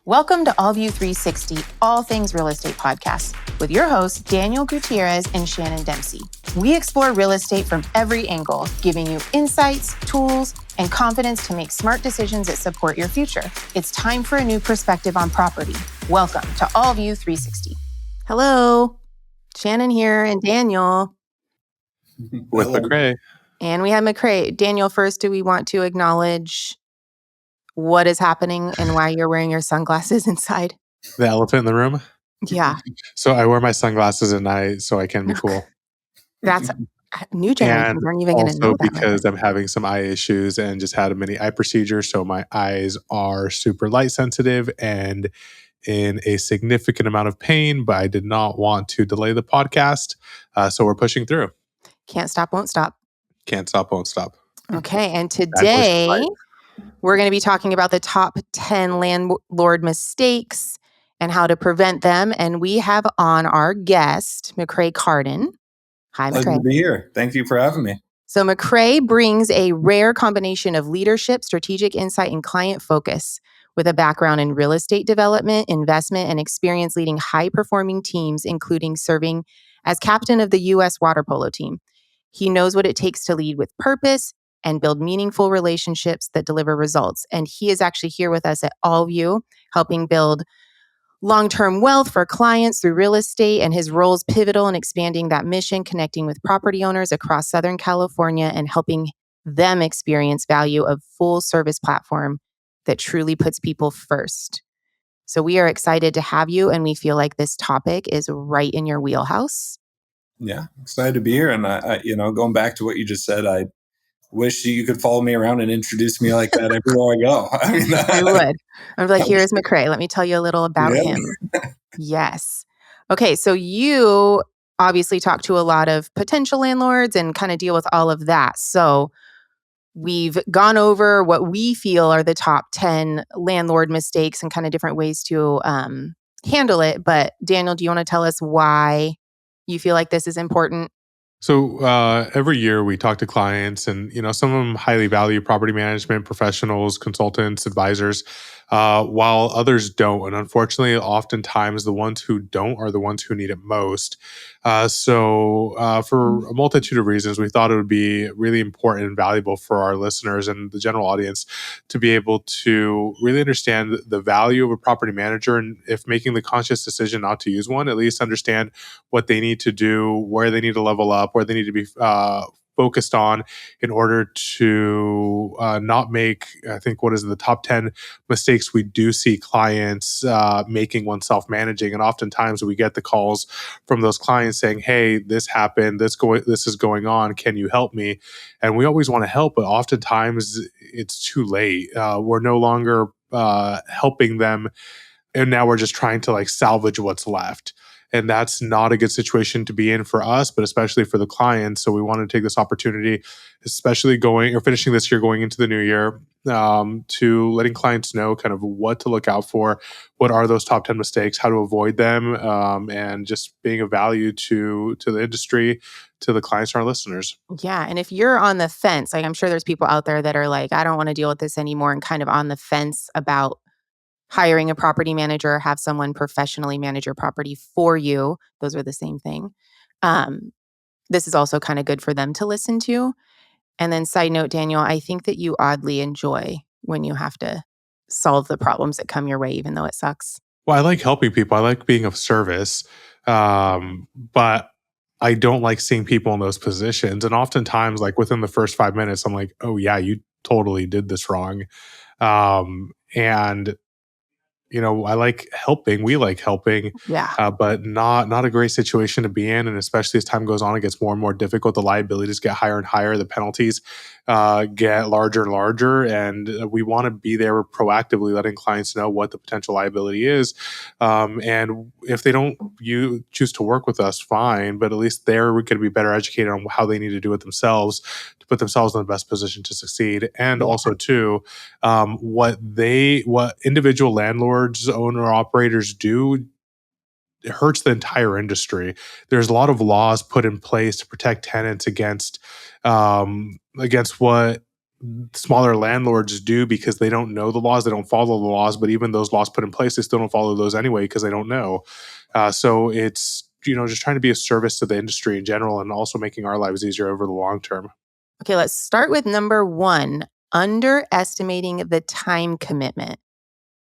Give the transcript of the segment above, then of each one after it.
Welcome to AllView 360, All Things Real Estate Podcast, with your hosts, Daniel Gutierrez and Shannon Dempsey. We explore real estate from every angle, giving you insights, tools, and confidence to make smart decisions that support your future. It's time for a new perspective on property. Welcome to AllView 360. Hello, Shannon here and Daniel. With Macrae. And we have Macrae. Daniel, first, do we want to acknowledge what is happening and why you're wearing your sunglasses inside? The elephant in the room? Yeah. So I wear my sunglasses at night so I can be cool. That's new generations aren't even going to know Also that. because I'm having some eye issues and just had a mini eye procedure. So my eyes are super light sensitive and in a significant amount of pain, but I did not want to delay the podcast. So we're pushing through. Can't stop, won't stop. Can't stop, won't stop. Okay. And today we're going to be talking about the top 10 landlord mistakes and how to prevent them. And we have on our guest, Macrae Carden. Hi, Pleasure Macrae. to be here. Thank you for having me. So Macrae brings a rare combination of leadership, strategic insight, and client focus with a background in real estate development, investment, and experience leading high-performing teams, including serving as captain of the U.S. water polo team. He knows what it takes to lead with purpose and build meaningful relationships that deliver results. And he is actually here with us at AllView, helping build long-term wealth for clients through real estate, and his role is pivotal in expanding that mission, connecting with property owners across Southern California and helping them experience value of full-service platform that truly puts people first. So we are excited to have you, and we feel like this topic is right in your wheelhouse. Yeah, excited to be here. And I going back to what you just said, I wish you could follow me around and introduce me like that everywhere I go. I would. I'd be like, here's Macrae. Let me tell you a little about him. Yes. Okay, so you obviously talk to a lot of potential landlords and kind of deal with all of that. So we've gone over what we feel are the top 10 landlord mistakes and kind of different ways to handle it. But Daniel, do you want to tell us why you feel like this is important? So every year we talk to clients, and some of them highly value property management professionals, consultants, advisors, while others don't. And unfortunately, oftentimes the ones who don't are the ones who need it most. So for a multitude of reasons, we thought it would be really important and valuable for our listeners and the general audience to be able to really understand the value of a property manager, and if making the conscious decision not to use one, at least understand what they need to do, where they need to level up, where they need to be focused on in order to not make, I think, what is the top 10 mistakes we do see clients making when self-managing. And oftentimes we get the calls from those clients saying, hey, this happened, this is going on, can you help me? And we always want to help, but oftentimes it's too late. We're no longer helping them, and now we're just trying to salvage what's left. And that's not a good situation to be in for us, but especially for the clients. So we want to take this opportunity, especially finishing this year, going into the new year, to letting clients know kind of what to look out for, what are those top 10 mistakes, how to avoid them, and just being of value to the industry, to the clients and our listeners. Yeah. And if you're on the fence, I'm sure there's people out there that are like, I don't want to deal with this anymore, and kind of on the fence about hiring a property manager or have someone professionally manage your property for you. Those are the same thing. This is also kind of good for them to listen to. And then side note, Daniel, I think that you oddly enjoy when you have to solve the problems that come your way, even though it sucks. Well, I like helping people. I like being of service. But I don't like seeing people in those positions. And oftentimes, within the first 5 minutes, I'm like, oh yeah, you totally did this wrong. And I like helping. We like helping, but not a great situation to be in. And especially as time goes on, it gets more and more difficult. The liabilities get higher and higher. The penalties get larger and larger. And we want to be there proactively, letting clients know what the potential liability is. And if they don't choose to work with us, fine. But at least they're going to be better educated on how they need to do it themselves to put themselves in the best position to succeed. And also, too, what individual landlords, owner operators do, it hurts the entire industry. There's a lot of laws put in place to protect tenants against what smaller landlords do because they don't know the laws, they don't follow the laws. But even those laws put in place, they still don't follow those anyway because they don't know. So it's just trying to be a service to the industry in general, and also making our lives easier over the long term. Okay, let's start with number one, underestimating the time commitment.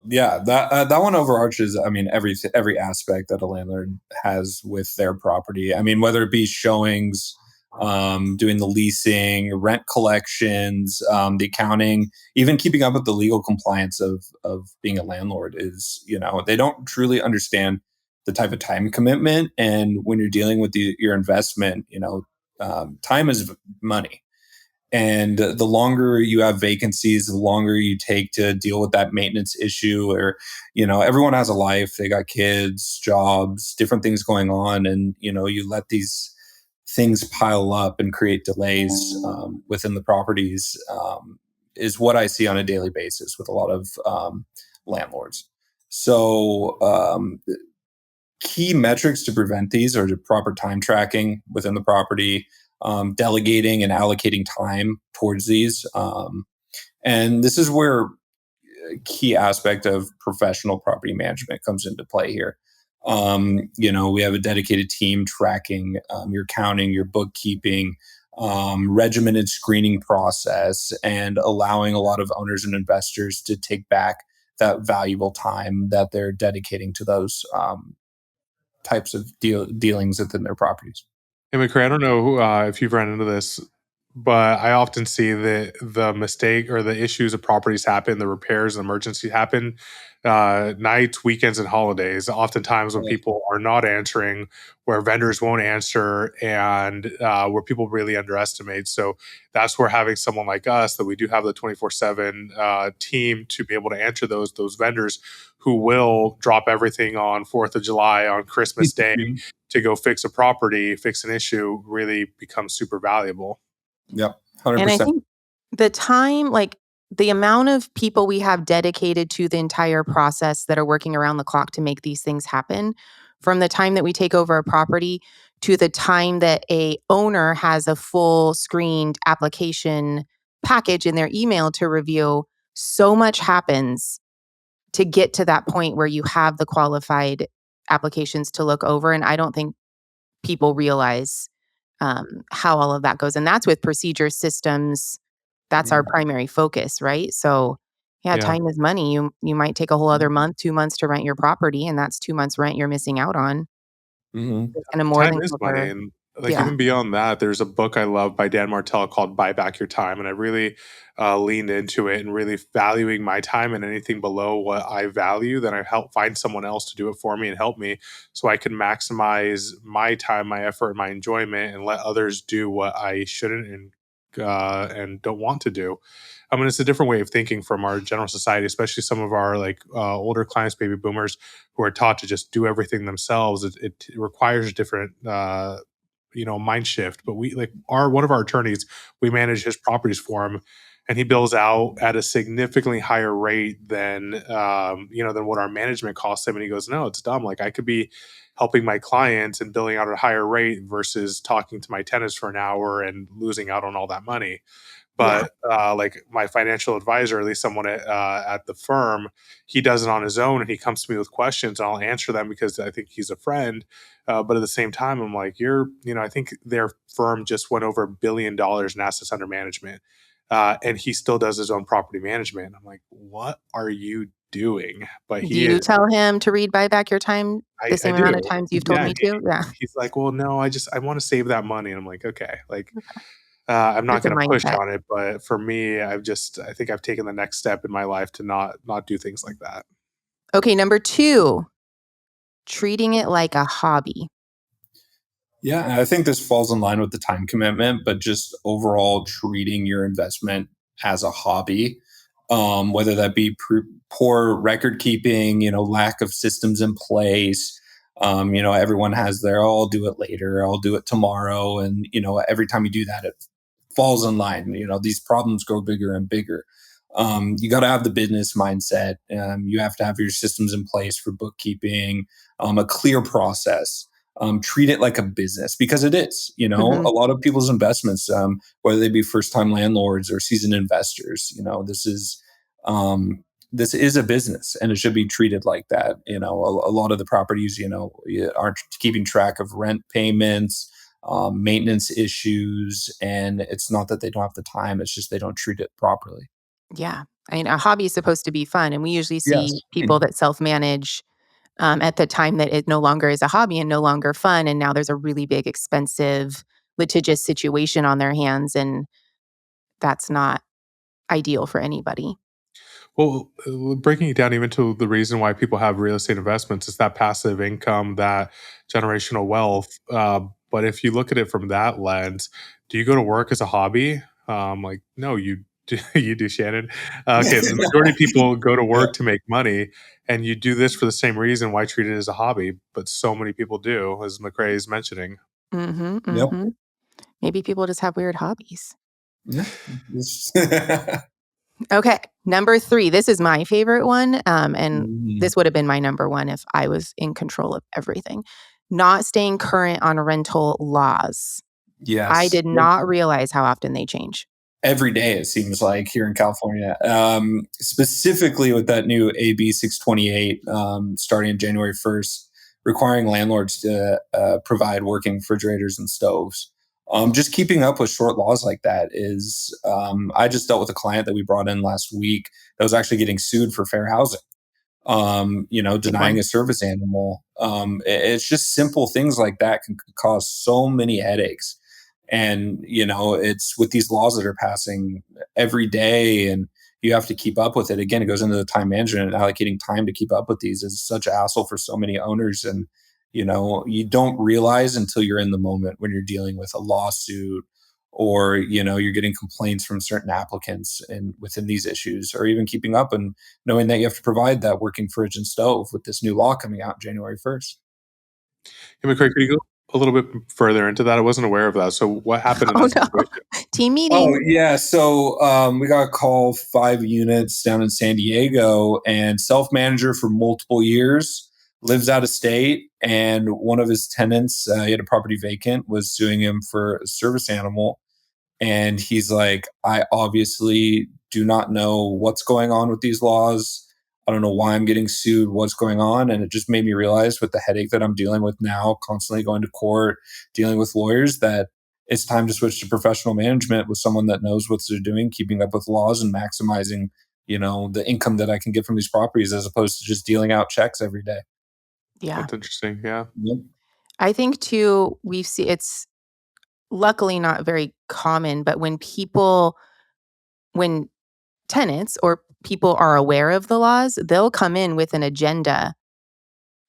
Yeah, that one overarches. I mean, every aspect that a landlord has with their property. I mean, whether it be showings, doing the leasing, rent collections, the accounting, even keeping up with the legal compliance of being a landlord is, they don't truly understand the type of time commitment. And when you're dealing with your investment, time is money. And the longer you have vacancies, the longer you take to deal with that maintenance issue, or, everyone has a life, they got kids, jobs, different things going on. And, you let these things pile up and create delays within the properties, is what I see on a daily basis with a lot of landlords. So, key metrics to prevent these are the proper time tracking within the property, delegating and allocating time towards these. And this is where a key aspect of professional property management comes into play here. We have a dedicated team tracking your accounting, your bookkeeping, regimented screening process, and allowing a lot of owners and investors to take back that valuable time that they're dedicating to those types of dealings within their properties. Hey, McCray, I don't know if you've run into this, but I often see that the mistake or the issues of properties happen, the repairs and emergency happen nights, weekends, and holidays. Oftentimes, when Right. people are not answering, where vendors won't answer, and where people really underestimate. So that's where having someone like us, that we do have the 24/7 team to be able to answer those vendors who will drop everything on 4th of July, on Christmas Day, Mhm. to go fix a property, fix an issue, really becomes super valuable. Yep, And I 100%. think the time, like the amount of people we have dedicated to the entire process that are working around the clock to make these things happen, from the time that we take over a property to the time that a owner has a full screened application package in their email to review, so much happens to get to that point where you have the qualified applications to look over. And I don't think people realize how all of that goes. And that's with procedure systems. That's our Mhm. primary focus, right? So, yeah, Yeah. time is money. You might take a whole other month, 2 months to rent your property, and that's 2 months rent you're missing out on. Mhm. It's going to more Time than is money, cover. and, like, Yeah, even beyond that, there's a book I love by Dan Martell called Buy Back Your Time, and I really, leaned into it and really valuing my time, and anything below what I value, then I help find someone else to do it for me and help me, so I can maximize my time, my effort, and my enjoyment, and let others do what I shouldn't and don't want to do. I mean, it's a different way of thinking from our general society, especially some of our, like, older clients, baby boomers, who are taught to just do everything themselves. It requires a different, mind shift. But we, like, our one of our attorneys, we manage his properties for him, and he bills out at a significantly higher rate than what our management costs him. And he goes, "No, it's dumb. Like, I could be helping my clients and billing out at a higher rate versus talking to my tenants for an hour and losing out on all that money." yeah. But like, my financial advisor, at least someone at the firm, he does it on his own, and he comes to me with questions, and I'll answer them because I think he's a friend. But at the same time, I'm like, I think their firm just went over $1 billion in assets under management, and he still does his own property management. I'm like, what are you doing? But Do he you is. tell him to read Buy Back Your Time the I same amount of do. times you've told Yeah, me to? Yeah, he's like, well, no, I want to save that money. And I'm like, okay, like, I'm not that's a gonna push mindset. on it, but for me, I think I've taken the next step in my life to not do things like that. Okay, number two, treating it like a hobby. Yeah, I think this falls in line with the time commitment, but just overall treating your investment as a hobby, whether that be poor record keeping, lack of systems in place. Everyone has their, oh, I'll do it later, I'll do it tomorrow. And, every time you do that, it falls in line. These problems grow bigger and bigger. You got to have the business mindset. You have to have your systems in place for bookkeeping, a clear process. treat it like a business, because it is. Mhm. A lot of people's investments, whether they be first-time landlords or seasoned investors, this is a business, and it should be treated like that. A lot of the properties, aren't keeping track of rent payments, maintenance issues, and it's not that they don't have the time; it's just they don't treat it properly. Yeah. I mean, a hobby is supposed to be fun, and we usually see Yes. people that self-manage, at the time that it no longer is a hobby and no longer fun, and now there's a really big, expensive, litigious situation on their hands, and that's not ideal for anybody. Well, breaking it down even to the reason why people have real estate investments is that passive income, that generational wealth. But if you look at it from that lens, do you go to work as a hobby? Like, no, you do, you do, Shannon. Okay, the majority of people go to Yeah. work to make money, and you do this for the same reason. Why treat it as a hobby? But so many people do, as Macrae is mentioning. Mhm, Yep. mhm. Maybe people just have weird hobbies. Yeah. Okay, number 3. This is my favorite one, and Mhm. this would have been my number 1 if I was in control of everything. Not staying current on rental laws. I Yes. did not realize how often they change. Every day, it seems like, here in California, specifically with that new AB 628, starting January 1st, requiring landlords to provide working refrigerators and stoves. Just keeping up with short laws like that is, I just dealt with a client that we brought in last week that was actually getting sued for fair housing, Big denying one. a service animal. It's just simple things like that can cause so many headaches. And, it's with these laws that are passing every day, and you have to keep up with it. Again, it goes into the time management and allocating time to keep up with these is such a hassle for so many owners. And, you don't realize until you're in the moment when you're dealing with a lawsuit, or you're getting complaints from certain applicants and within these issues, or even keeping up and knowing that you have to provide that working fridge and stove with this new law coming out January 1st. Hey, Macrae, could you go a little bit further into that? I wasn't aware of that. So, what happened in Oh, that no. situation? Team Oh meeting. yeah, so we got a call, 5 units down in San Diego, and self manager for multiple years, lives out of state, and one of his tenants, he had a property vacant, was suing him for a service animal. And he's like, I obviously do not know what's going on with these laws. I don't know why I'm getting sued, what's going on. And it just made me realize, with the headache that I'm dealing with now, constantly going to court, dealing with lawyers, that it's time to switch to professional management with someone that knows what they're doing, keeping up with laws and maximizing, the income that I can get from these properties, as opposed to just dealing out checks every day. Yeah. That's interesting. Yeah. Yep. I think too, we've seen it's luckily not very common, but when tenants or people are aware of the laws, they'll come in with an agenda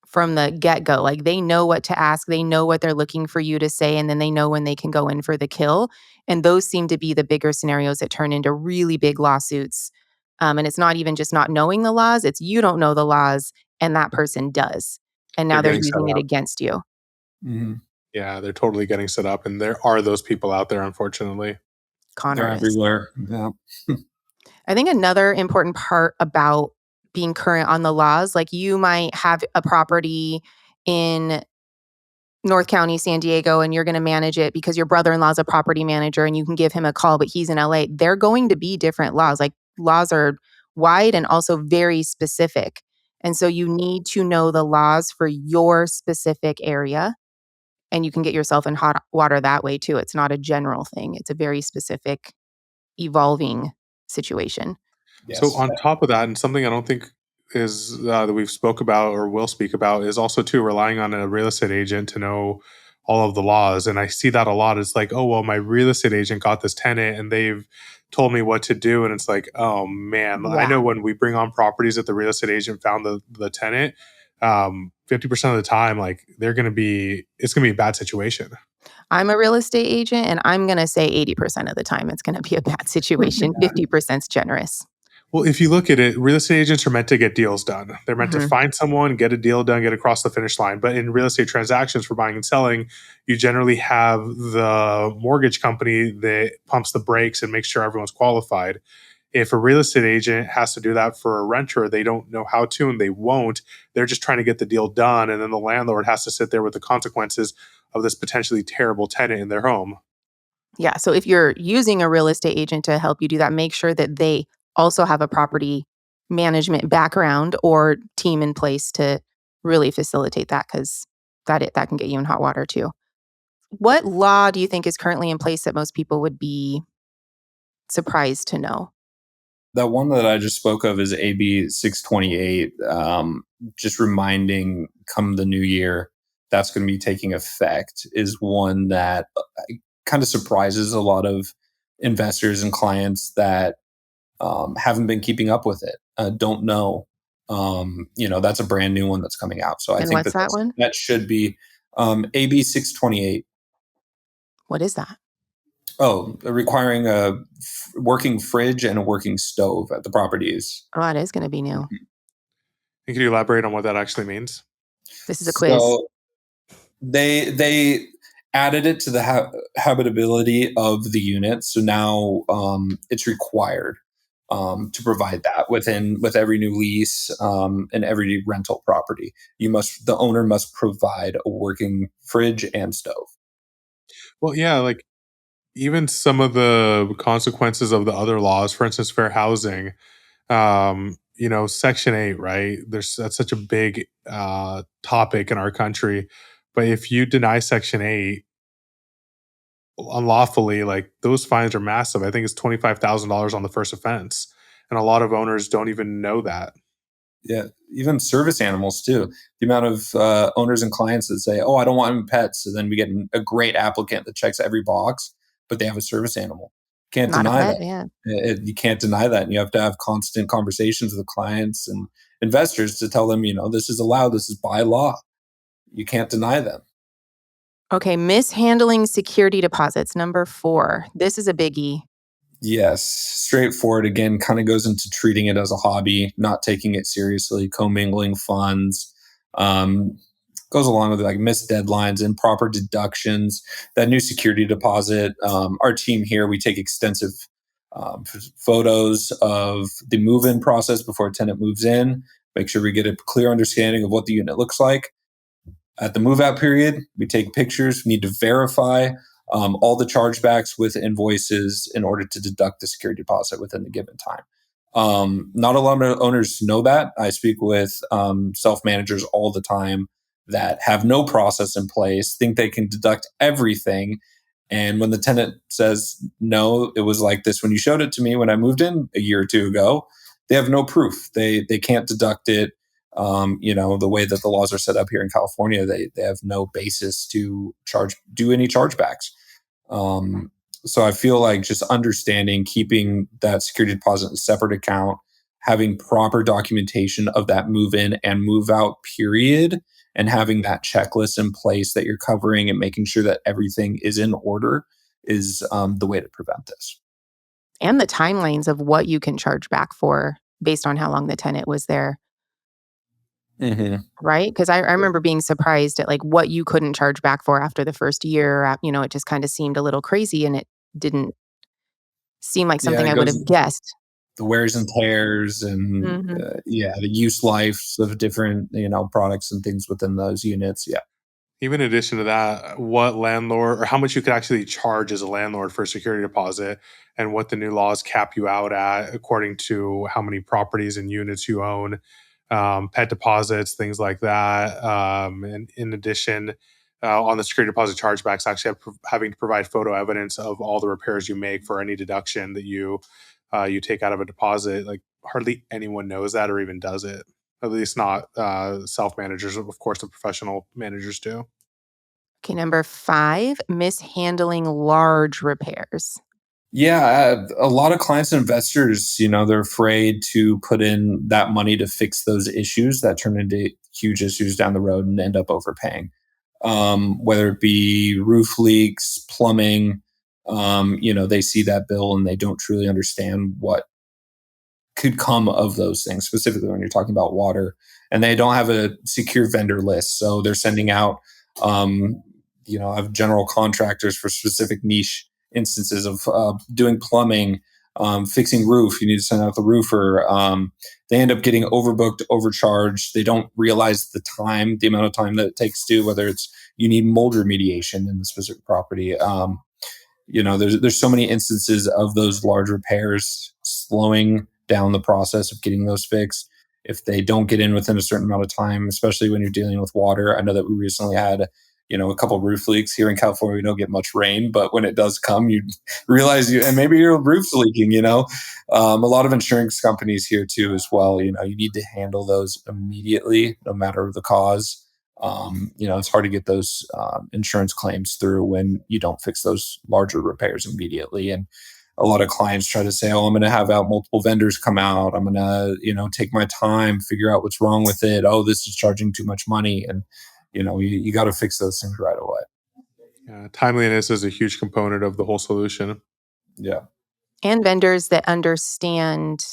from the get-go. Like, they know what to ask, they know what they're looking for you to say, and then they know when they can go in for the kill, and those seem to be the bigger scenarios that turn into really big lawsuits. And it's not even just not knowing the laws, it's you don't know the laws and that person does, and They're now they're getting set using it up. against you. Mhm. Yeah, they're totally getting set up, and there are those people out there, unfortunately. Con They're artists. everywhere. Yeah. I think another important part about being current on the laws, like, you might have a property in North County, San Diego, and you're gonna manage it because your brother-in-law is a property manager and you can give him a call, but he's in LA. They're going to be different laws. Like, laws are wide and also very specific. And so you need to know the laws for your specific area, and you can get yourself in hot water that way too. It's not a general thing. It's a very specific, evolving situation. So Yes. on top of that, and something I don't think is that we've spoke about or will speak about is also too relying on a real estate agent to know all of the laws. And I see that a lot. It's like, oh well, my real estate agent got this tenant and they've told me what to do. And it's like, oh man, I Yeah. know when we bring on properties that the real estate agent found the tenant, 50% of the time, like it's gonna be a bad situation. I'm a real estate agent, and I'm gonna say 80% of the time it's gonna be a bad situation. 50% is generous. Well, if you look at it, real estate agents are meant to get deals done. They're meant to Mhm. find someone, get a deal done, get across the finish line. But in real estate transactions for buying and selling, you generally have the mortgage company that pumps the brakes and makes sure everyone's qualified. If a real estate agent has to do that for a renter, they don't know how to and they won't. They're just trying to get the deal done. And then the landlord has to sit there with the consequences of this potentially terrible tenant in their home. Yeah. So if you're using a real estate agent to help you do that, make sure that they also have a property management background or team in place to really facilitate that, because that can get you in hot water too. What law do you think is currently in place that most people would be surprised to know? That one that I just spoke of is AB 628. Just reminding, come the new year, that's going to be taking effect, is one that kind of surprises a lot of investors and clients that haven't been keeping up with it, don't know. That's a brand new one that's coming out. So I And think what's that one? that should be AB 628. What is that? Oh, requiring a working fridge and a working stove at the properties. Oh, it is going to be new. And can you elaborate on what that actually means? This is a quiz. So they added it to the habitability of the unit. So now it's required to provide that with every new lease and every rental property. The owner must provide a working fridge and stove. Well, yeah, like even some of the consequences of the other laws, for instance, fair housing, Section 8, right? That's such a big topic in our country. But if you deny Section 8 unlawfully, like those fines are massive. I think it's $25,000 on the first offense. And a lot of owners don't even know that. Yeah, even service animals too. The amount of owners and clients that say, "Oh, I don't want any pets," so then we get a great applicant that checks every box, but they have a service animal. Can't Not a deny pet, that. yeah. You can't deny that, and you have to have constant conversations with clients and investors to tell them, this is allowed. This is by law. You can't deny them. Okay, mishandling security deposits, number 4. This is a biggie. Yes, straightforward. Again, kind of goes into treating it as a hobby, not taking it seriously, commingling funds. Um, Goes along with like missed deadlines, improper deductions. That new security deposit. Our team here, we take extensive photos of the move-in process before a tenant moves in. Make sure we get a clear understanding of what the unit looks like. At the move out period, we take pictures. We need to verify all the chargebacks with invoices in order to deduct the security deposit within the given time. Not a lot of owners know that. I speak with self managers all the time that have no process in place, think they can deduct everything. And when the tenant says, no, it was like this when you showed it to me when I moved in a year or two ago, they have no proof. They can't deduct it. The way that the laws are set up here in California, they have no basis to do any chargebacks. So I feel like just understanding, keeping that security deposit in a separate account, having proper documentation of that move in and move out period, and having that checklist in place that you're covering and making sure that everything is in order is the way to prevent this. And the timelines of what you can charge back for based on how long the tenant was there, Mm-hmm. right? Because I remember being surprised at like what you couldn't charge back for after the first year. It just kind of seemed a little crazy, and it didn't seem like Yeah, something it I would goes have guessed. the wears and tears and Hmm. the use lives of different products and things within those units. Yeah. Even in addition to that, what landlord or how much you could actually charge as a landlord for a security deposit and what the new laws cap you out at according to how many properties and units you own, pet deposits, things like that. And in addition, on the security deposit chargebacks, actually having to provide photo evidence of all the repairs you make for any deduction that you take out of a deposit. Like hardly anyone knows that or even does it. At least not self managers. Of course, the professional managers do. Okay, number 5, mishandling large repairs. Yeah, a lot of clients and investors, they're afraid to put in that money to fix those issues that turn into huge issues down the road and end up overpaying. Whether it be roof leaks, plumbing, they see that bill and they don't truly understand what could come of those things, specifically when you're talking about water. And they don't have a secure vendor list. So they're sending out, I have general contractors for specific niche instances of doing plumbing, Fixing roof, you need to send out the roofer. They end up getting overbooked, overcharged. They don't realize the amount of time that it takes to, whether it's you need mold remediation in the specific property. There's so many instances of those large repairs slowing down the process of getting those fixed. If they don't get in within a certain amount of time, especially when you're dealing with water. I know that we recently had, a couple roof leaks here in California. We don't get much rain, but when it does come, you realize and maybe your roof's leaking. A lot of insurance companies here too, as well. You need to handle those immediately, no matter the cause. It's hard to get those insurance claims through when you don't fix those larger repairs immediately. And a lot of clients try to say, "Oh, I'm going to have out multiple vendors come out. I'm going to, take my time, figure out what's wrong with it. Oh, this is charging too much money." And, you got to fix those things right away. Yeah, timeliness is a huge component of the whole solution. Yeah. And vendors that understand,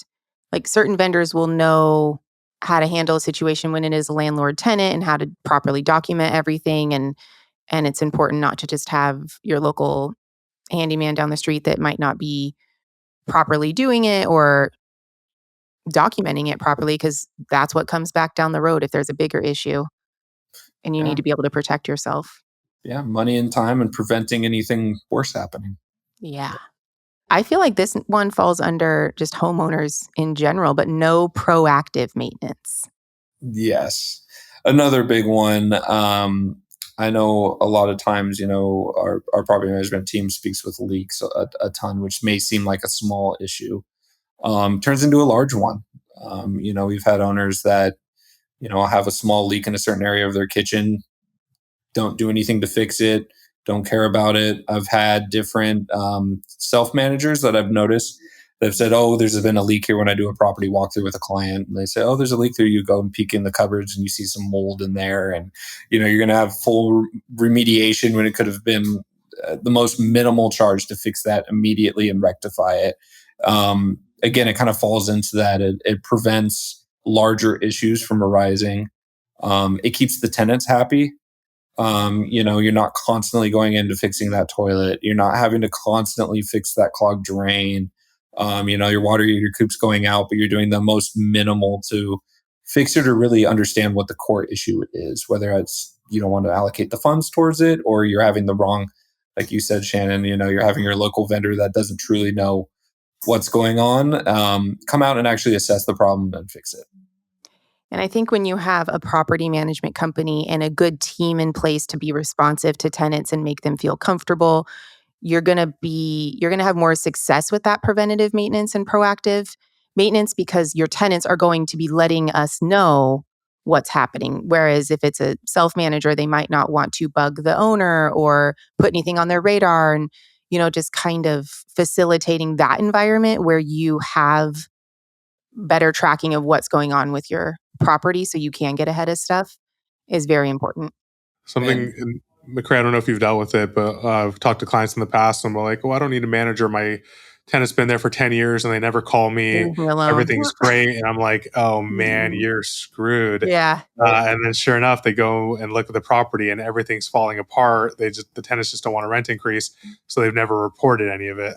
like certain vendors will know how to handle a situation when it is a landlord tenant and how to properly document everything. And it's important not to just have your local handyman down the street that might not be properly doing it or documenting it properly, because that's what comes back down the road if there's a bigger issue and you Yeah. need to be able to protect yourself. Yeah. Money and time and preventing anything worse happening. Yeah. I feel like this one falls under just homeowners in general, but no proactive maintenance. Yes. Another big one. I know a lot of times, our property management team speaks with leaks a ton, which may seem like a small issue. Turns into a large one. We've had owners that, have a small leak in a certain area of their kitchen, don't do anything to fix it, don't care about it. I've had different self managers that I've noticed that have said, "Oh, there's been a leak here," when I do a property walkthrough with a client. And they say, "Oh, there's a leak there." You go and peek in the cupboards and you see some mold in there. And, you're going to have full remediation when it could have been the most minimal charge to fix that immediately and rectify it. Again, it kind of falls into that. It prevents larger issues from arising. It keeps the tenants happy. You're not constantly going into fixing that toilet. You're not having to constantly fix that clogged drain. Your water, your coop's going out, but you're doing the most minimal to fix it or really understand what the core issue is, whether it's you don't want to allocate the funds towards it or you're having the wrong, like you said, Shannon, you're having your local vendor that doesn't truly know what's going on. Come out and actually assess the problem and fix it. And I think when you have a property management company and a good team in place to be responsive to tenants and make them feel comfortable, you're going to have more success with that preventative maintenance and proactive maintenance, because your tenants are going to be letting us know what's happening. Whereas if it's a self-manager, they might not want to bug the owner or put anything on their radar, and just kind of facilitating that environment where you have better tracking of what's going on with your property so you can get ahead of stuff is very important. Something, in Macrae, I don't know if you've dealt with it, but I've talked to clients in the past and we're like, "Oh, I don't need a manager. My tenant's been there for 10 years and they never call me. Leave me alone. Everything's great." And I'm like, "Oh man, Mm. you're screwed." Yeah. And then sure enough, they go and look at the property and everything's falling apart. The tenants just don't want a rent increase. So they've never reported any of it.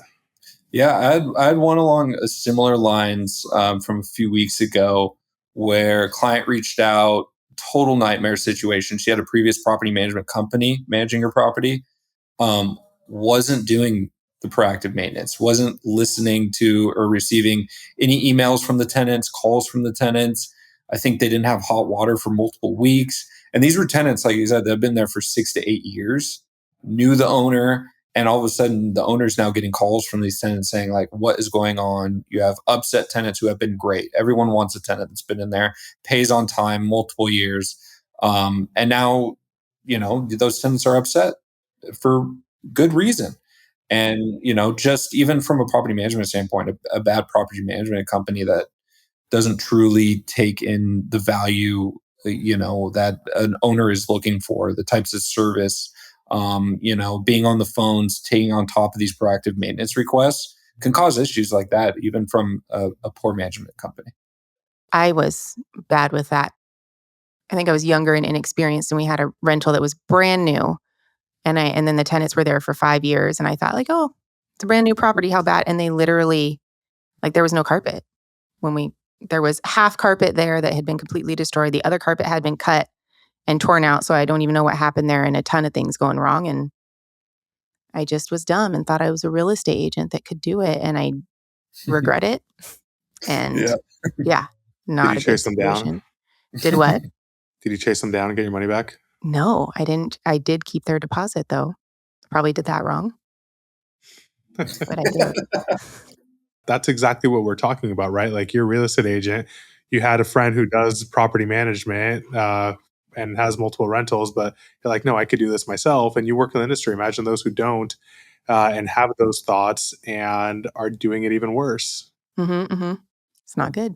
Yeah, I had one along similar lines from a few weeks ago where a client reached out, total nightmare situation. She had a previous property management company managing her property, um, wasn't doing the proactive maintenance, wasn't listening to or receiving any emails from the tenants, calls from the tenants. I think they didn't have hot water for multiple weeks. And these were tenants, like you said, that have been there for 6 to 8 years, knew the owner. And all of a sudden, the owner's now getting calls from these tenants saying, like, what is going on? You have upset tenants who have been great. Everyone wants a tenant that's been in there, pays on time, multiple years. And now, those tenants are upset for good reason. And, just even from a property management standpoint, a bad property management company that doesn't truly take in the value, that an owner is looking for, the types of service, being on the phones, taking on top of these proactive maintenance requests can cause issues like that, even from a poor management company. I was bad with that. I think I was younger and inexperienced, and we had a rental that was brand new. And then the tenants were there for 5 years, and I thought like, "Oh, it's a brand new property, how bad?" And they literally Like there was no carpet there was half carpet there that had been completely destroyed. The other carpet had been cut and torn out. So I don't even know what happened there, and a ton of things going wrong. And I just was dumb and thought I was a real estate agent that could do it. And I regret it. And yeah, Did not you a good chase them down? situation. Did what? Did you chase them down and get your money back? No, I didn't. I did keep their deposit though. Probably did that wrong, but I did. That's exactly what we're talking about, right? Like you're a real estate agent. You had a friend who does property management and has multiple rentals, but you're like, no, I could do this myself. And you work in the industry. Imagine those who don't and have those thoughts and are doing it even worse. It's not good.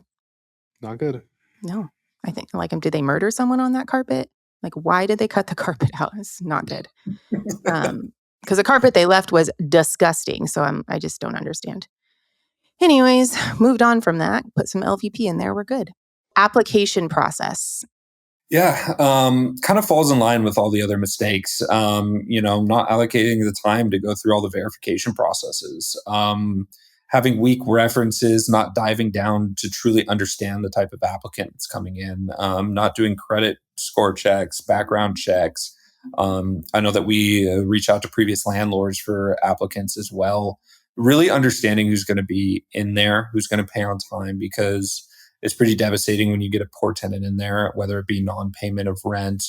Not good. No, I think like, did they murder someone on that carpet? Like, why did they cut the carpet out? It's not good. Because the carpet they left was disgusting. So I just don't understand. Anyways, moved on from that. Put some LVP in there. We're good. Application process. Yeah, kind of falls in line with all the other mistakes. Not allocating the time to go through all the verification processes, having weak references, not diving down to truly understand the type of applicant that's coming in, not doing credit score checks, background checks. I know that we reach out to previous landlords for applicants as well. Really understanding who's going to be in there, who's going to pay on time, because it's pretty devastating when you get a poor tenant in there, whether it be non-payment of rent,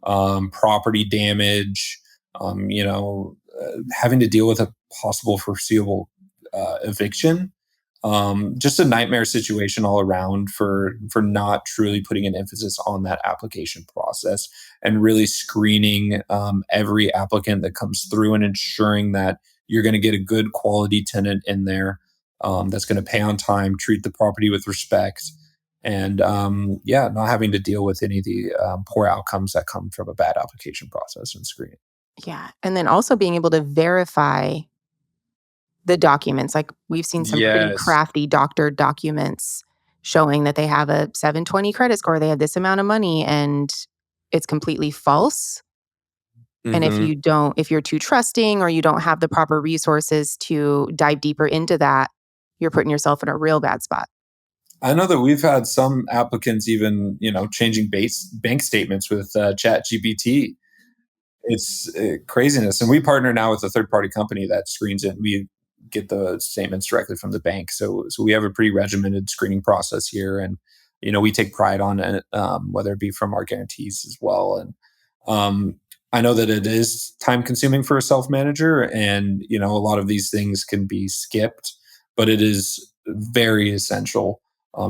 property damage, having to deal with a possible foreseeable eviction. Just a nightmare situation all around for not truly putting an emphasis on that application process and really screening every applicant that comes through and ensuring that you're going to get a good quality tenant in there that's going to pay on time, treat the property with respect, and not having to deal with any of the poor outcomes that come from a bad application process and screening. Yeah. And then also being able to verify the documents. Like we've seen some pretty crafty doctored documents showing that they have a 720 credit score, they have this amount of money, and it's completely false. And if you're too trusting or you don't have the proper resources to dive deeper into that, you're putting yourself in a real bad spot. I know that we've had some applicants even, changing bank statements with ChatGPT. It's craziness. And we partner now with a third-party company that screens it. We get the statements directly from the bank. So we have a pretty regimented screening process here. And, we take pride on it, whether it be from our guarantees as well. And I know that it is time consuming for a self-manager, and, a lot of these things can be skipped, but it is very essential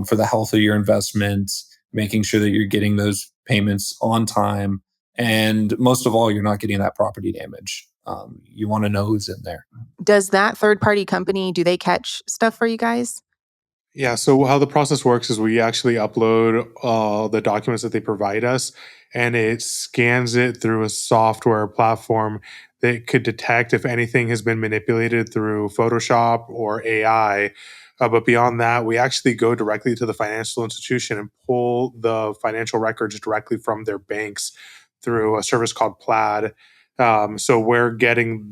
for the health of your investments, making sure that you're getting those payments on time. And most of all, you're not getting that property damage. You want to know who's in there. Does that third-party company, do they catch stuff for you guys? Yeah, so how the process works is we actually upload the documents that they provide us, and it scans it through a software platform that could detect if anything has been manipulated through Photoshop or AI. But beyond that, we actually go directly to the financial institution and pull the financial records directly from their banks through a service called Plaid. So we're getting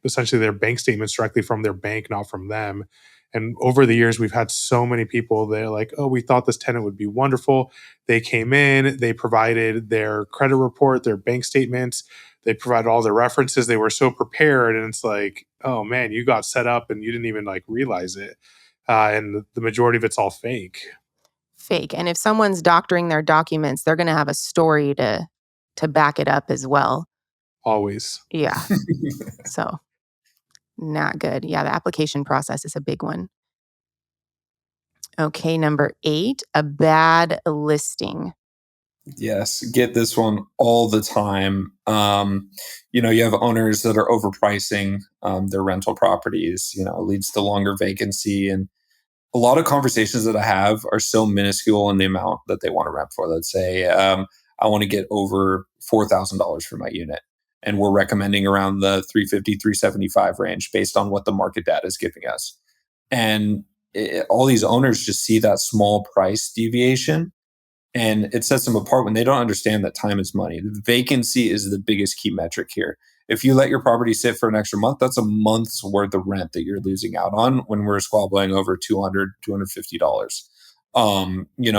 essentially their bank statements directly from their bank, not from them. And over the years, we've had so many people that are like, oh, we thought this tenant would be wonderful. They came in, they provided their credit report, their bank statements, they provided all their references. They were so prepared. And it's like, oh man, you got set up and you didn't even like realize it. And the majority of it's all fake. Fake. And if someone's doctoring their documents, they're going to have a story to back it up as well. Always. Yeah. So not good. Yeah, the application process is a big one. Okay, number 8, a bad listing. Yes, get this one all the time. You have owners that are overpricing their rental properties. It leads to longer vacancy, and a lot of conversations that I have are so minuscule in the amount that they want to rent for. Let's say I want to get over $4,000 for my unit, and we're recommending around the 350, 375 range based on what the market data is giving us. And all these owners just see that small price deviation, and it sets them apart when they don't understand that time is money. The vacancy is the biggest key metric here. If you let your property sit for an extra month, that's a month's worth of rent that you're losing out on when we're squabbling over $250.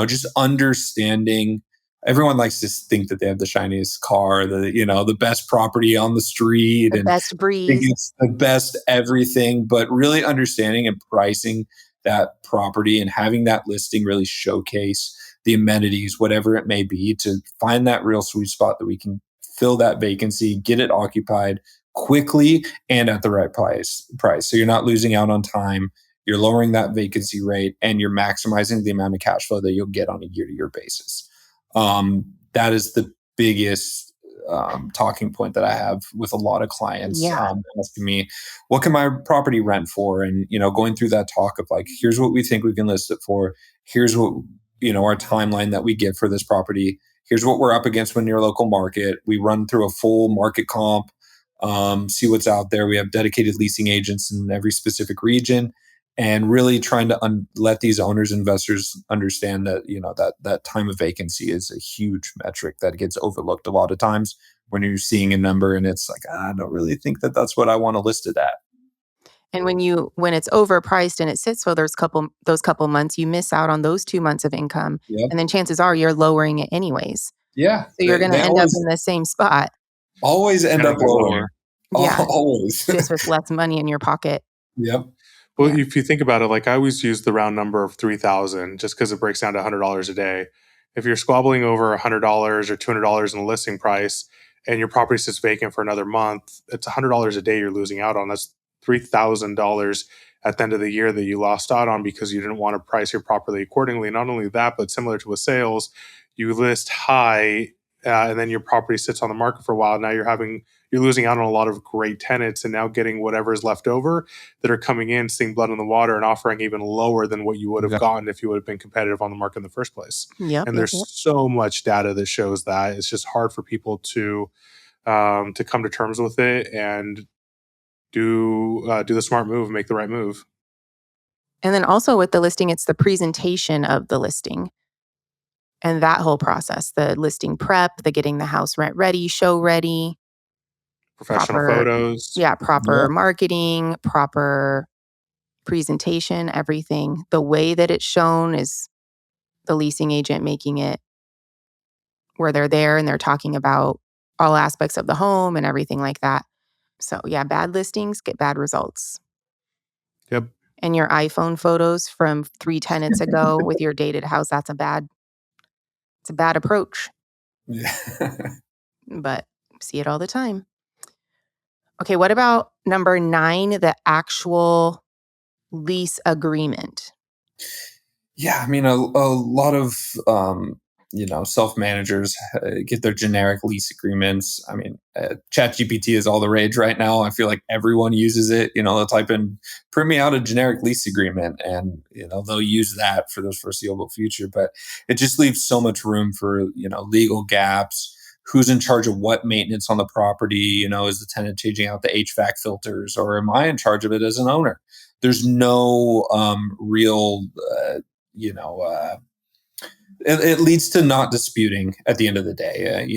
Just understanding. Everyone likes to think that they have the shiniest car, the best property on the street, The and best think breeze. it's the best everything, but really understanding and pricing that property and having that listing really showcase the amenities, whatever it may be, to find that real sweet spot that we can fill that vacancy, get it occupied quickly and at the right price. So you're not losing out on time, you're lowering that vacancy rate, and you're maximizing the amount of cash flow that you'll get on a year-to-year basis. That is the biggest talking point that I have with a lot of clients, Yeah. asking me, what can my property rent for? And, going through that talk of like, here's what we think we can list it for. Here's what, our timeline that we get for this property. Here's what we're up against when your local market. We run through a full market comp, see what's out there. We have dedicated leasing agents in every specific region, and really trying to let these owners, investors understand that that time of vacancy is a huge metric that gets overlooked a lot of times when you're seeing a number and it's like, I don't really think that that's what I want to list it at. And when it's overpriced and it sits for those couple months, you miss out on those 2 months of income, Yep. and then chances are you're lowering it anyways. Yeah, So you're gonna they end up in the same spot. always end Gotta up go lowering. lower. Yeah. Always. Just with less money in your pocket. Yep. Well, Yeah. if you think about it, like I always use the round number of 3,000 just because it breaks down to $100 a day. If you're squabbling over $100 or $200 in the listing price and your property sits vacant for another month, it's $100 a day you're losing out on. That's $3,000 at the end of the year that you lost out on because you didn't want to price your property accordingly. Not only that, but similar to with sales, you list high and then your property sits on the market for a while. Now you're losing out on a lot of great tenants and now getting whatever is left over that are coming in, seeing blood in the water and offering even lower than what you would have Exactly. gotten if you would have been competitive on the market in the first place. Yep, And yep, there's yep. so much data that shows that. It's just hard for people to come to terms with it and do the smart move, make the right move. And then also with the listing, it's the presentation of the listing and that whole process, the listing prep, the getting the house rent ready, show ready, Professional proper photos. proper Yep. marketing, proper presentation, everything. The way that it's shown is the leasing agent making it where they're there and they're talking about all aspects of the home and everything like that. So, yeah, bad listings get bad results. Yep. And your iPhone photos from 3 tenants ago with your dated house, it's a bad approach, Yeah. but see it all the time. Okay, what about number 9, the actual lease agreement? Yeah, I mean, a lot of self-managers get their generic lease agreements. I mean, ChatGPT is all the rage right now. I feel like everyone uses it. They'll type in, print me out a generic lease agreement, and they'll use that for the foreseeable future. But it just leaves so much room for legal gaps. Who's in charge of what maintenance on the property? Is the tenant changing out the HVAC filters, or am I in charge of it as an owner? There's no real it leads to not disputing at the end of the day.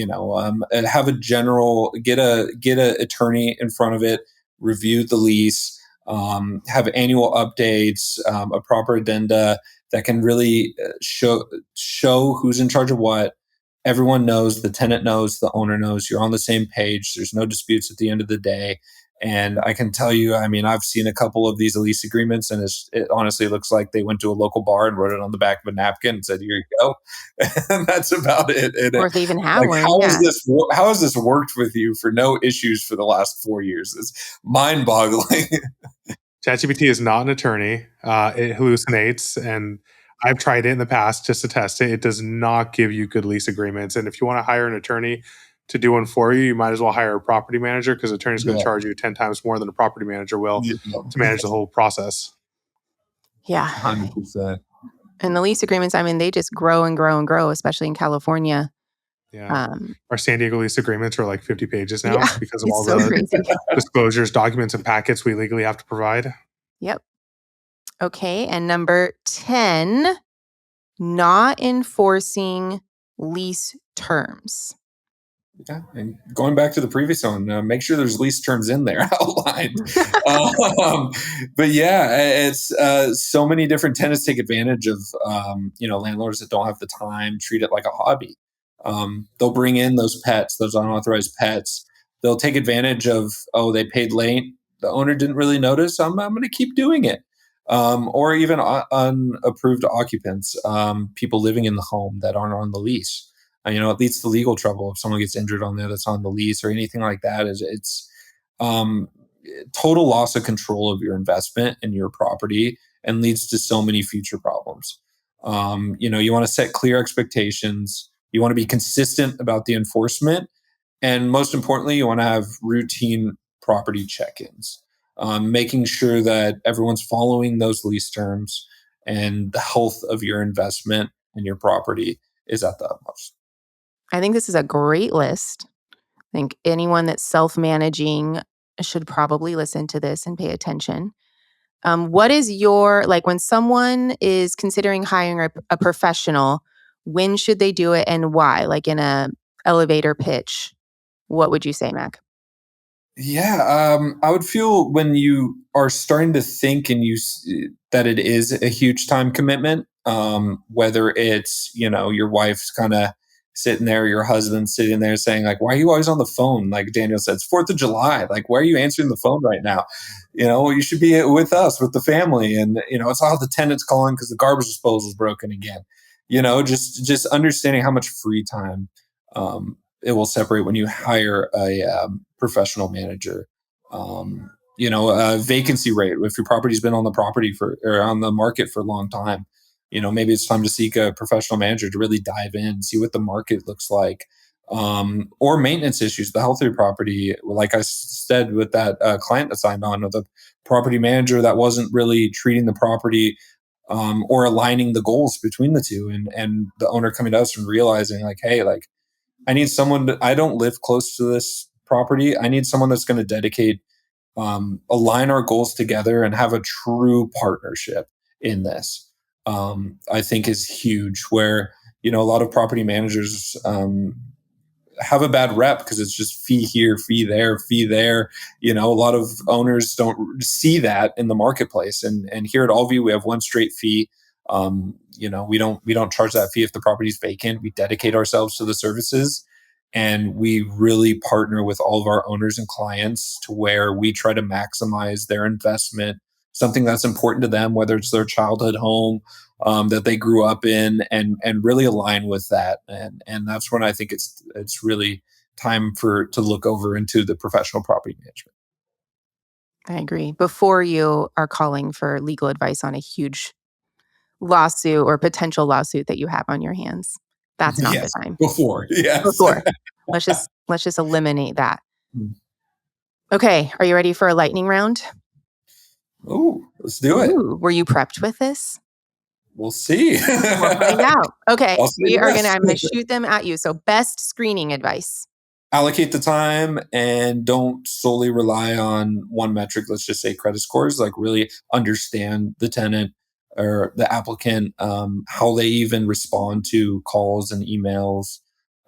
And have a general get a attorney in front of it, review the lease, have annual updates, a proper addenda that can really show who's in charge of what. Everyone knows, the tenant knows, the owner knows, you're on the same page. There's no disputes at the end of the day. And I can tell you, I mean, I've seen a couple of these lease agreements, and it honestly looks like they went to a local bar and wrote it on the back of a napkin and said, "Here you go," and that's about it. And Or if they even have like, one, yeah. how has this worked with you for no issues for the last 4 years? It's mind-boggling. ChatGPT is not an attorney. It hallucinates, and I've tried it in the past just to test it. It does not give you good lease agreements. And if you want to hire an attorney to do one for you, you might as well hire a property manager because the attorney's going to Yeah. charge you 10 times more than a property manager will Yeah. to manage the whole process. Yeah. 100%. And the lease agreements, I mean, they just grow and grow and grow, especially in California. Yeah. Our San Diego lease agreements are like 50 pages now Yeah, because of it's all so the crazy. disclosures, documents, and packets we legally have to provide. Yep. Okay, and number 10, not enforcing lease terms. Yeah, and going back to the previous one, make sure there's lease terms in there outlined. um, but yeah, it's so many different tenants take advantage of landlords that don't have the time, treat it like a hobby. They'll bring in those pets, those unauthorized pets. They'll take advantage of, oh, they paid late. The owner didn't really notice. I'm going to keep doing it. Or even unapproved occupants, people living in the home that aren't on the lease. It leads to legal trouble if someone gets injured on there that's on the lease or anything like that. It's um, total loss of control of your investment and your property, and leads to so many future problems. You want to set clear expectations. You want to be consistent about the enforcement, and most importantly, you want to have routine property check-ins, making sure that everyone's following those lease terms and the health of your investment and your property is at the utmost. I think this is a great list. I think anyone that's self-managing should probably listen to this and pay attention. What is your, like, when someone is considering hiring a professional, when should they do it and why? Like in a elevator pitch, what would you say, Mac? Yeah, I would feel when you are starting to think and that it is a huge time commitment. Whether it's your wife's kind of sitting there, your husband sitting there saying like, "Why are you always on the phone?" Like Daniel said, it's Fourth of July. Like, why are you answering the phone right now? You should be with us, with the family, and it's all the tenants calling because the garbage disposal is broken again. Just understanding how much free time it will separate when you hire a professional manager. Vacancy rate. If your property's been on the property for or on the market for a long time, maybe it's time to seek a professional manager to really dive in, see what the market looks like. Or maintenance issues, the health of your property. Like I said, with that client that signed on, with the property manager that wasn't really treating the property or aligning the goals between the two, and the owner coming to us and realizing like, hey, like I need someone I don't live close to this property. I need someone that's going to dedicate, align our goals together and have a true partnership in this. I think is huge where, a lot of property managers, have a bad rep because it's just fee here, fee there, fee there. A lot of owners don't see that in the marketplace. And here at Allview, we have one straight fee. We don't charge that fee if the property's vacant. We dedicate ourselves to the services, and we really partner with all of our owners and clients to where we try to maximize their investment, something that's important to them, whether it's their childhood home, that they grew up in, and really align with that. And that's when I think it's really time to look over into the professional property management. I agree. Before you are calling for legal advice on a huge lawsuit or potential lawsuit that you have on your hands, that's not the Yes, time. before, yes. Before. Let's just eliminate that. Okay, are you ready for a lightning round? Oh, let's do it. Ooh, were you prepped with this? We'll see. We'll find out. Okay, I'll say yes. I'm gonna shoot them at you. So best screening advice. Allocate the time and don't solely rely on one metric. Let's just say credit scores. Like really understand the tenant or the applicant, how they even respond to calls and emails,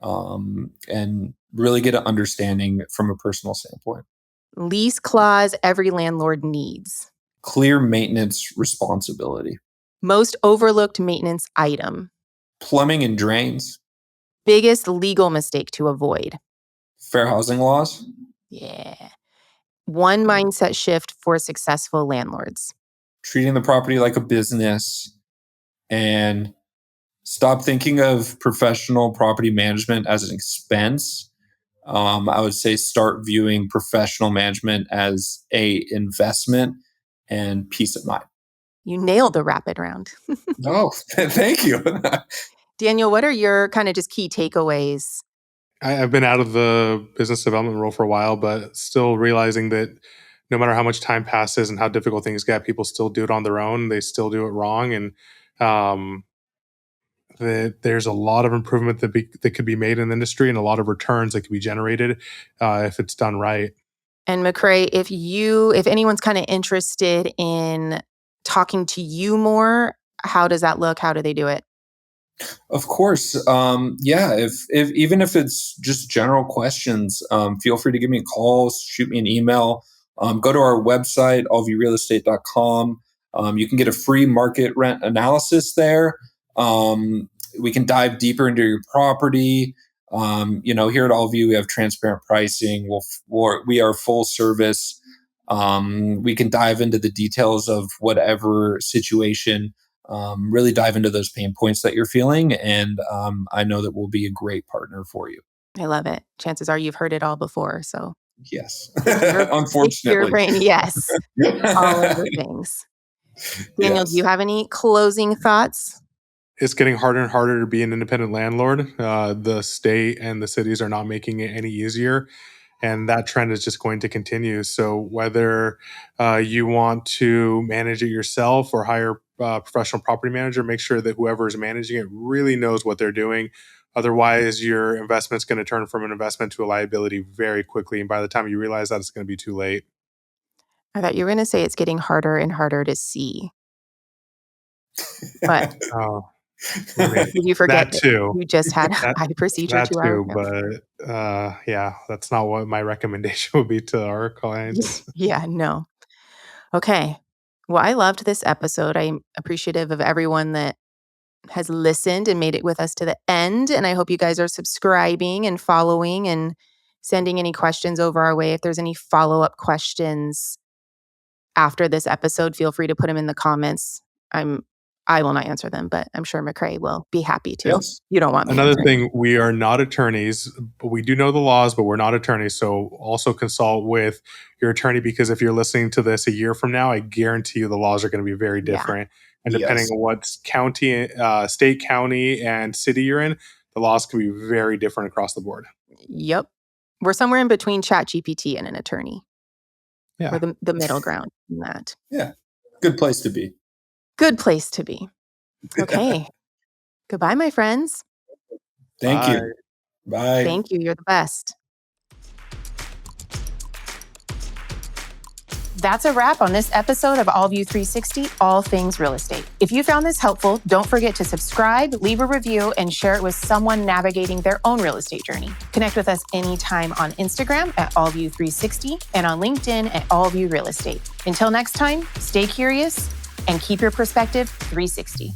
and really get an understanding from a personal standpoint. Lease clause every landlord needs. Clear maintenance responsibility. Most overlooked maintenance item. Plumbing and drains. Biggest legal mistake to avoid. Fair housing laws. Yeah. One mindset shift for successful landlords. Treating the property like a business, and stop thinking of professional property management as an expense. I would say start viewing professional management as a investment and peace of mind. You nailed the rapid round. Oh, thank you. Daniel, what are your kind of just key takeaways? I've been out of the business development role for a while, but still realizing that no matter how much time passes and how difficult things get, people still do it on their own. They still do it wrong, and um, that there's a lot of improvement that could be made in the industry, and a lot of returns that could be generated if it's done right. And Macrae, if anyone's kind of interested in talking to you more, how does that look? How do they do it? Of course. Yeah. If even if it's just general questions, feel free to give me a call, shoot me an email. Go to our website, allviewrealestate.com. You can get a free market rent analysis there. We can dive deeper into your property. Here at Allview, we have transparent pricing. We are full service. We can dive into the details of whatever situation, really dive into those pain points that you're feeling. And I know that we'll be a great partner for you. I love it. Chances are you've heard it all before. So Yes. pick your Unfortunately. brain. Yes. All of the things. Daniel, do you Yes. have any closing thoughts? It's getting harder and harder to be an independent landlord. The state and the cities are not making it any easier, and that trend is just going to continue. So whether you want to manage it yourself or hire a professional property manager, make sure that whoever is managing it really knows what they're doing. Otherwise, your investment's going to turn from an investment to a liability very quickly, and by the time you realize that, it's going to be too late. I thought you were going to say it's getting harder and harder to see. But Oh, I mean, did you forget that that too. you just had That eye procedure that 2 hours too, ago? but yeah, that's not what my recommendation would be to our clients. Yeah, no. Okay. Well, I loved this episode. I'm appreciative of everyone that has listened and made it with us to the end. And I hope you guys are subscribing and following and sending any questions over our way. If there's any follow-up questions after this episode, feel free to put them in the comments. I will not answer them, but I'm sure Macrae will be happy to. Yes. You don't want me Another answering. thing, we are not attorneys, but we do know the laws, but we're not attorneys. So also consult with your attorney, because if you're listening to this a year from now, I guarantee you the laws are going to be very Yeah. different. And depending Yes. on what county, state, county, and city you're in, the laws can be very different across the board. Yep. We're somewhere in between ChatGPT and an attorney. Yeah. We're the middle ground in that. Yeah. Good place to be. Good place to be. Okay. Goodbye, my friends. Thank Bye. you. Bye. Thank you. You're the best. That's a wrap on this episode of AllView 360, All Things Real Estate. If you found this helpful, don't forget to subscribe, leave a review, and share it with someone navigating their own real estate journey. Connect with us anytime on Instagram at AllView 360 and on LinkedIn at AllView Real Estate. Until next time, stay curious and keep your perspective 360.